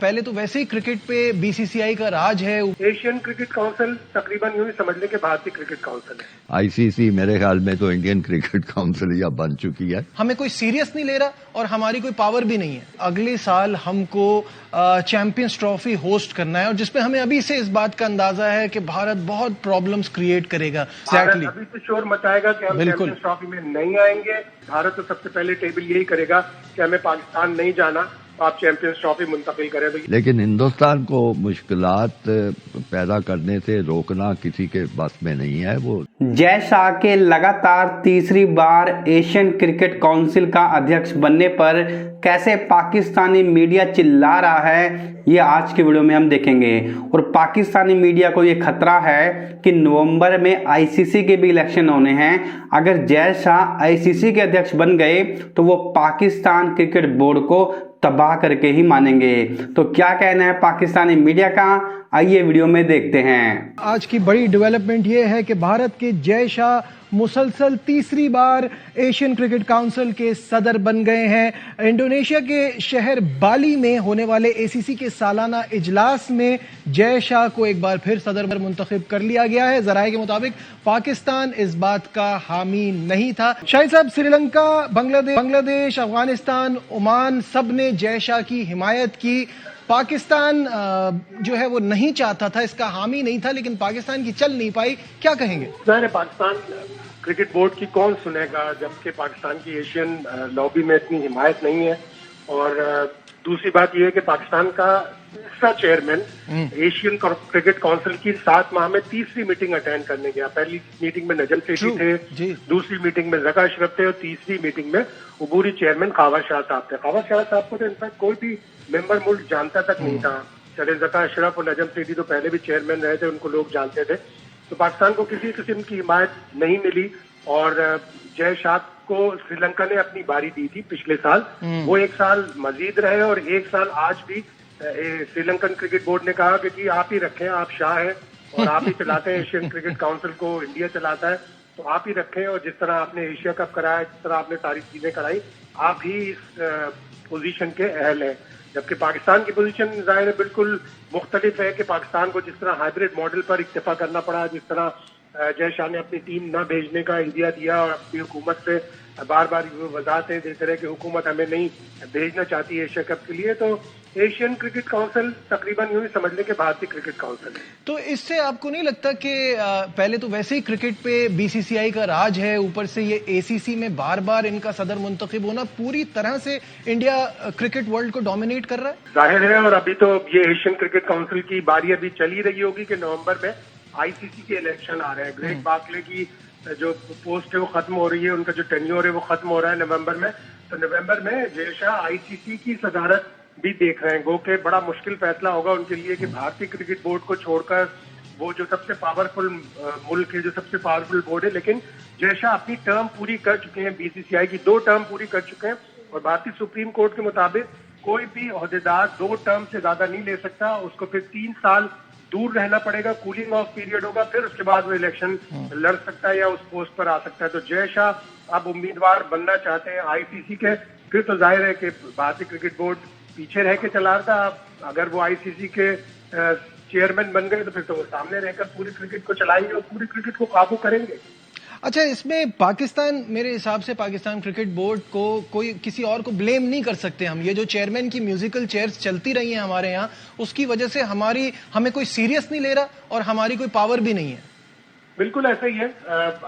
पहले तो वैसे ही क्रिकेट पे बीसीसीआई का राज है। एशियन क्रिकेट काउंसिल तकरीबन यूं ही समझ लें कि भारतीय क्रिकेट काउंसिल है। आईसीसी मेरे ख्याल में तो इंडियन क्रिकेट काउंसिल या बन चुकी है। हमें कोई सीरियस नहीं ले रहा और हमारी कोई पावर भी नहीं है। अगले साल हमको चैंपियंस ट्रॉफी होस्ट करना है और जिसपे हमें अभी से इस बात का अंदाजा है कि भारत बहुत प्रॉब्लम्स क्रिएट करेगा। Exactly. अभी तो शोर मचाएगा कि हम चैंपियंस ट्रॉफी में नहीं आएंगे। भारत तो सबसे पहले टेबल यही करेगा कि हमें पाकिस्तान नहीं जाना, आप चैंपियंस ट्रॉफी मुंतकिल करें। लेकिन हिंदुस्तान को मुश्किलात पैदा करने से रोकना किसी के बस में नहीं है। वो जय शाह के लगातार तीसरी बार एशियन क्रिकेट काउंसिल का अध्यक्ष बनने पर कैसे पाकिस्तानी मीडिया चिल्ला रहा है, ये आज के वीडियो में हम देखेंगे। और पाकिस्तानी मीडिया को ये खतरा है कि नवंबर में आईसीसी के भी इलेक्शन होने हैं। अगर जय शाह आईसीसी के अध्यक्ष बन गए तो वो पाकिस्तान क्रिकेट बोर्ड को तबाह करके ही मानेंगे। तो क्या कहना है पाकिस्तानी मीडिया का, आइए वीडियो में देखते हैं। आज की बड़ी डेवलपमेंट ये है कि भारत के जय शाह मुसलसल तीसरी बार एशियन क्रिकेट काउंसिल के सदर बन गए हैं। इंडोनेशिया के शहर बाली में होने वाले एसीसी के सालाना इजलास में जय शाह को एक बार फिर सदर पर मुंतखब कर लिया गया है। जराये के मुताबिक पाकिस्तान इस बात का हामी नहीं था। शाहिद साहब, श्रीलंका, बांग्लादेश, अफगानिस्तान, ओमान सब ने जय शाह की हिमायत की। पाकिस्तान जो है वो नहीं चाहता था, इसका हामी नहीं था, लेकिन पाकिस्तान की चल नहीं पाई। क्या कहेंगे? पाकिस्तान क्रिकेट बोर्ड की कौन सुनेगा जबकि पाकिस्तान की एशियन लॉबी में इतनी हिमायत नहीं है। और दूसरी बात यह है कि पाकिस्तान का दूसरा चेयरमैन एशियन क्रिकेट काउंसिल की 7 माह में तीसरी मीटिंग अटेंड करने गया। पहली मीटिंग में नजम सेठी थे, दूसरी मीटिंग में जका अशरफ थे और तीसरी मीटिंग में उबूरी चेयरमैन खावर शाह साहब थे। खावर शाह साहब को तो इनफैक्ट कोई भी मेंबर मुल्क जानता तक नहीं था। चले जका अशरफ और नजम सेठी तो पहले भी चेयरमैन रहे थे, उनको लोग जानते थे। तो पाकिस्तान को किसी किस्म की हिमायत नहीं मिली और जय शाह को श्रीलंका ने अपनी बारी दी थी पिछले साल। वो एक साल मजीद रहे और एक साल आज भी श्रीलंकन क्रिकेट बोर्ड ने कहा कि आप ही रखें, आप शाह हैं और आप ही चलाते हैं एशियन क्रिकेट काउंसिल को, इंडिया चलाता है, तो आप ही रखें। और जिस तरह आपने एशिया कप कराया, जिस तरह आपने सारी चीजें कराई, आप ही इस पोजीशन के अहल हैं। जबकि पाकिस्तान की पोजीशन जाहिर है बिल्कुल मुख्तलिफ है कि पाकिस्तान को जिस तरह हाइब्रिड मॉडल पर इक्तफा करना पड़ा, जिस तरह जय शाह ने अपनी टीम न भेजने का इंदिया दिया और अपनी हुकूमत से बार बार वजाहतें देते रहे कि हुकूमत हमें नहीं भेजना चाहती एशिया कप के लिए। तो एशियन क्रिकेट काउंसिल तकरीबन यूं ही समझ लें कि भारतीय क्रिकेट काउंसिल है। तो इससे आपको नहीं लगता कि पहले तो वैसे ही क्रिकेट पे बीसीसीआई का राज है, ऊपर से ये एसीसी में बार बार इनका सदर मुंतखब होना पूरी तरह से इंडिया क्रिकेट वर्ल्ड को डोमिनेट कर रहा है? जाहिर है। और अभी तो ये एशियन क्रिकेट काउंसिल की बारी अभी चली रही होगी कि नवंबर में आईसीसी के इलेक्शन आ रहे हैं। ग्रेग बार्कले की जो पोस्ट है वो खत्म हो रही है, उनका जो टेन्योर है वो खत्म हो रहा है नवंबर में। तो नवंबर में जय शाह आईसीसी की सदारत भी देख रहे हैं। गो के बड़ा मुश्किल फैसला होगा उनके लिए कि भारतीय क्रिकेट बोर्ड को छोड़कर वो जो सबसे पावरफुल मुल्क है, जो सबसे पावरफुल बोर्ड है, लेकिन जय शाह अपनी टर्म पूरी कर चुके हैं। बीसीसीआई की 2 टर्म पूरी कर चुके हैं और भारतीय सुप्रीम कोर्ट के मुताबिक कोई भी ओहदेदार 2 टर्म से ज्यादा नहीं ले सकता। उसको फिर 3 साल दूर रहना पड़ेगा, कूलिंग ऑफ पीरियड होगा, फिर उसके बाद वो इलेक्शन लड़ सकता है या उस पोस्ट पर आ सकता है। तो जय शाह अब उम्मीदवार बनना चाहते हैं आईसीसी के। फिर तो जाहिर है कि भारतीय क्रिकेट बोर्ड पीछे रह के चला रहा था। अगर वो आईसीसी के चेयरमैन बन गए तो फिर तो वो सामने रहकर पूरी क्रिकेट को चलाएंगे और पूरी क्रिकेट को काबू करेंगे। अच्छा, इसमें पाकिस्तान, मेरे हिसाब से पाकिस्तान क्रिकेट बोर्ड को कोई किसी और को ब्लेम नहीं कर सकते हम। ये जो चेयरमैन की म्यूजिकल चेयर्स चलती रही हैं हमारे यहाँ, उसकी वजह से हमें कोई सीरियस नहीं ले रहा और हमारी कोई पावर भी नहीं है। बिल्कुल ऐसा ही है।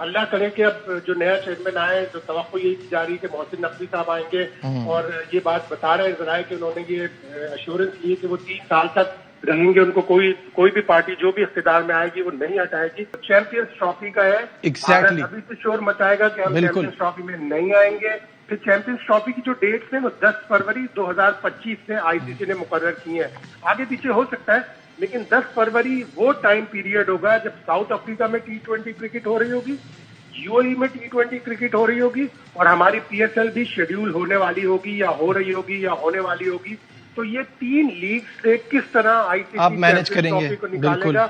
अल्लाह करे कि अब जो नया चेयरमैन आए तो तवक्को यही की जा रही है कि मोहसिन नकवी साहब आएंगे और ये बात बता रहे हैं जरा कि उन्होंने ये अश्योरेंस ली कि वो 3 साल तक रहेंगे। उनको कोई भी पार्टी जो भी इख्तिदार में आएगी वो नहीं हटाएगी। चैंपियंस ट्रॉफी का है। एग्जैक्टली। अभी तो शोर मचाएगा कि हम चैंपियंस ट्रॉफी में नहीं आएंगे। फिर चैंपियंस ट्रॉफी की जो डेट्स हैं वो 10 फरवरी 2025 से आईसीसी ने मुकर्रर की है। आगे पीछे हो सकता है, लेकिन 10 फरवरी वो टाइम पीरियड होगा जब साउथ अफ्रीका में T20 क्रिकेट हो रही होगी, यूएई में T20 क्रिकेट हो रही होगी और हमारी पीएसएल भी शेड्यूल होने वाली होगी या हो रही होगी या होने वाली होगी। तो ये 3 लीग से किस तरह आईसीसी आप मैनेज करेंगे को निकालेगा,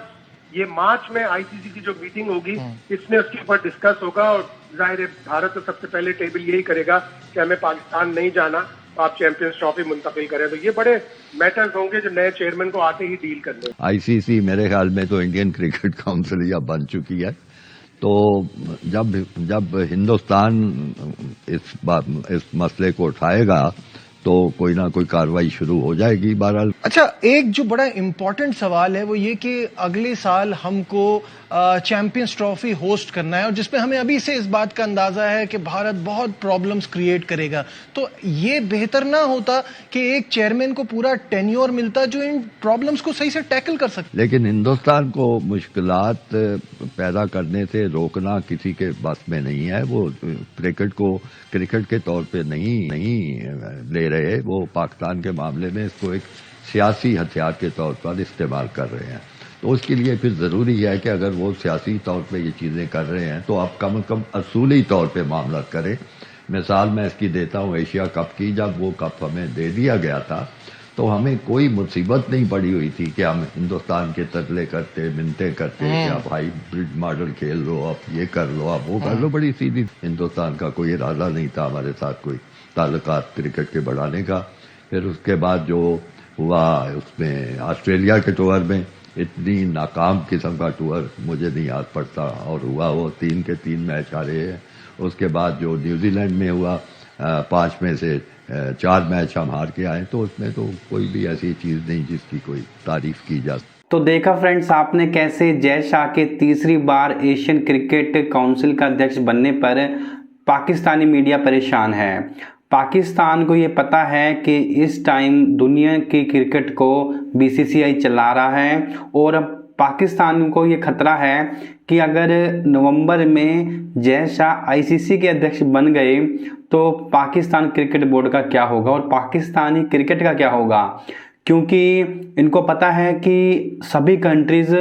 ये मार्च में आईसीसी की जो मीटिंग होगी इसमें उसके ऊपर डिस्कस होगा। और जाहिर है भारत तो सबसे पहले टेबल यही करेगा कि हमें पाकिस्तान नहीं जाना, आप चैंपियंस ट्रॉफी मुंतकिल करें। तो ये बड़े मैटर्स होंगे जो नए चेयरमैन को आते ही डील करने। आईसीसी मेरे ख्याल में तो इंडियन क्रिकेट काउंसिल या बन चुकी है। तो जब हिंदुस्तान इस मसले को उठाएगा तो कोई ना कोई कार्रवाई शुरू हो जाएगी। बहरहाल अच्छा, एक जो बड़ा इंपॉर्टेंट सवाल है वो ये कि अगले साल हमको चैंपियंस ट्रॉफी होस्ट करना है और जिसमें हमें अभी से इस बात का अंदाजा है कि भारत बहुत प्रॉब्लम्स क्रिएट करेगा। तो ये बेहतर ना होता कि एक चेयरमैन को पूरा टेन्योर मिलता जो इन प्रॉब्लम्स को सही से टैकल कर सकता। लेकिन हिंदुस्तान को मुश्किलात पैदा करने से रोकना किसी के बस में नहीं है। वो क्रिकेट को क्रिकेट के तौर पे नहीं ले रहे, वो पाकिस्तान के मामले में इसको एक सियासी हथियार के तौर पर इस्तेमाल कर रहे हैं। तो उसके लिए फिर जरूरी है कि अगर वो सियासी तौर पे ये चीजें कर रहे हैं तो आप कम से कम असूली तौर पे मामला करें। मिसाल मैं इसकी देता हूँ एशिया कप की। जब वो कप हमें दे दिया गया था तो हमें कोई मुसीबत नहीं पड़ी हुई थी कि हम हिंदुस्तान के तरले करते, मिन्नतें करते कि आप हाइब्रिड मॉडल खेल लो, आप ये कर लो, आप वो कर लो। बड़ी सीधी, हिंदुस्तान का कोई इरादा नहीं था हमारे साथ कोई ताल्लुकात क्रिकेट के बढ़ाने का। फिर उसके बाद जो हुआ उसमें ऑस्ट्रेलिया के टूर में इतनी नाकाम किस्म का टूर मुझे नहीं याद पड़ता, और हुआ वो 3 के 3 मैच हारे हैं। उसके बाद जो न्यूजीलैंड में हुआ 5 में से 4 मैच हम हार के आए। तो उसमें तो कोई भी ऐसी चीज नहीं जिसकी कोई तारीफ की जा। तो देखा फ्रेंड्स आपने कैसे जय शाह के तीसरी बार एशियन क्रिकेट काउंसिल का अध्यक्ष बनने पर पाकिस्तानी मीडिया परेशान है। पाकिस्तान को ये पता है कि इस टाइम दुनिया की क्रिकेट को बीसीसीआई चला रहा है और पाकिस्तान को ये खतरा है कि अगर नवंबर में जय शाह आईसीसी के अध्यक्ष बन गए तो पाकिस्तान क्रिकेट बोर्ड का क्या होगा और पाकिस्तानी क्रिकेट का क्या होगा। क्योंकि इनको पता है कि सभी कंट्रीज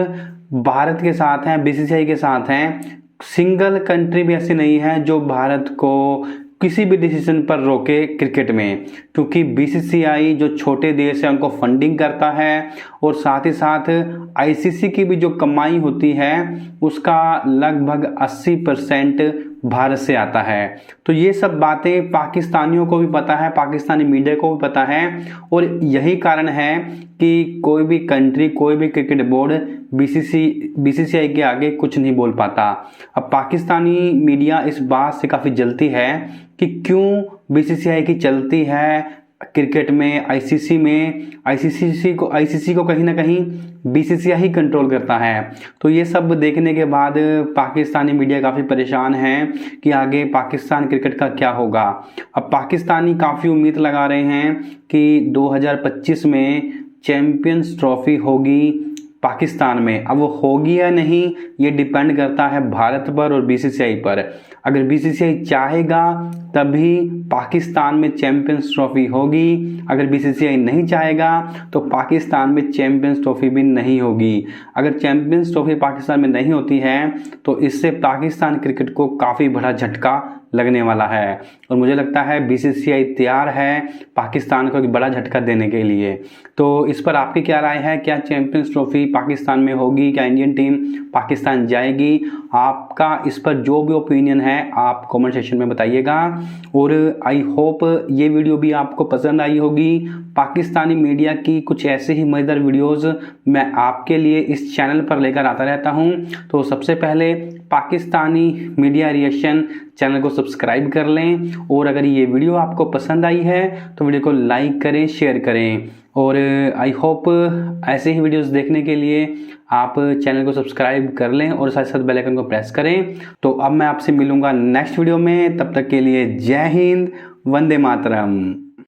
भारत के साथ हैं, बीसीसीआई के साथ हैं। सिंगल कंट्री भी ऐसी नहीं है जो भारत को किसी भी डिसीजन पर रोके क्रिकेट में, क्योंकि बीसीसीआई जो छोटे देश है उनको फंडिंग करता है और साथ ही साथ आईसीसी की भी जो कमाई होती है उसका लगभग 80% भारत से आता है। तो ये सब बातें पाकिस्तानियों को भी पता है, पाकिस्तानी मीडिया को भी पता है और यही कारण है कि कोई भी कंट्री, कोई भी क्रिकेट बोर्ड बीसीसीआई के आगे कुछ नहीं बोल पाता। अब पाकिस्तानी मीडिया इस बात से काफ़ी जलती है कि क्यों बीसीसीआई की चलती है क्रिकेट में, आईसीसी में। आईसीसी को कहीं ना कहीं बीसीसीआई ही कंट्रोल करता है। तो ये सब देखने के बाद पाकिस्तानी मीडिया काफ़ी परेशान है कि आगे पाकिस्तान क्रिकेट का क्या होगा। अब पाकिस्तानी काफ़ी उम्मीद लगा रहे हैं कि 2025 में चैंपियंस ट्रॉफी होगी पाकिस्तान में। अब वो होगी या नहीं ये डिपेंड करता है भारत पर और बीसीसीआई पर। अगर बीसीसीआई चाहेगा तभी पाकिस्तान में चैंपियंस ट्रॉफी होगी, अगर बीसीसीआई नहीं चाहेगा तो पाकिस्तान में चैंपियंस ट्रॉफी भी नहीं होगी। अगर चैंपियंस ट्रॉफी पाकिस्तान में नहीं होती है तो इससे पाकिस्तान क्रिकेट को काफ़ी बड़ा झटका लगने वाला है और मुझे लगता है बीसीसीआई तैयार है पाकिस्तान को एक बड़ा झटका देने के लिए। तो इस पर आपकी क्या राय है? क्या चैंपियंस ट्रॉफी पाकिस्तान में होगी? क्या इंडियन टीम पाकिस्तान जाएगी? आपका इस पर जो भी ओपिनियन है आप कमेंट सेक्शन में बताइएगा। और आई होप ये वीडियो भी आपको पसंद आई होगी। पाकिस्तानी मीडिया की कुछ ऐसे ही मजेदार वीडियोस मैं आपके लिए इस चैनल पर लेकर आता रहता हूं। तो सबसे पहले पाकिस्तानी मीडिया रिएक्शन चैनल को सब्सक्राइब कर लें और अगर ये वीडियो आपको पसंद आई है तो वीडियो को लाइक करें, शेयर करें। और आई होप ऐसे ही वीडियोस देखने के लिए आप चैनल को सब्सक्राइब कर लें और साथ साथ बेल आइकन को प्रेस करें। तो अब मैं आपसे मिलूंगा नेक्स्ट वीडियो में, तब तक के लिए जय हिंद, वंदे मातरम।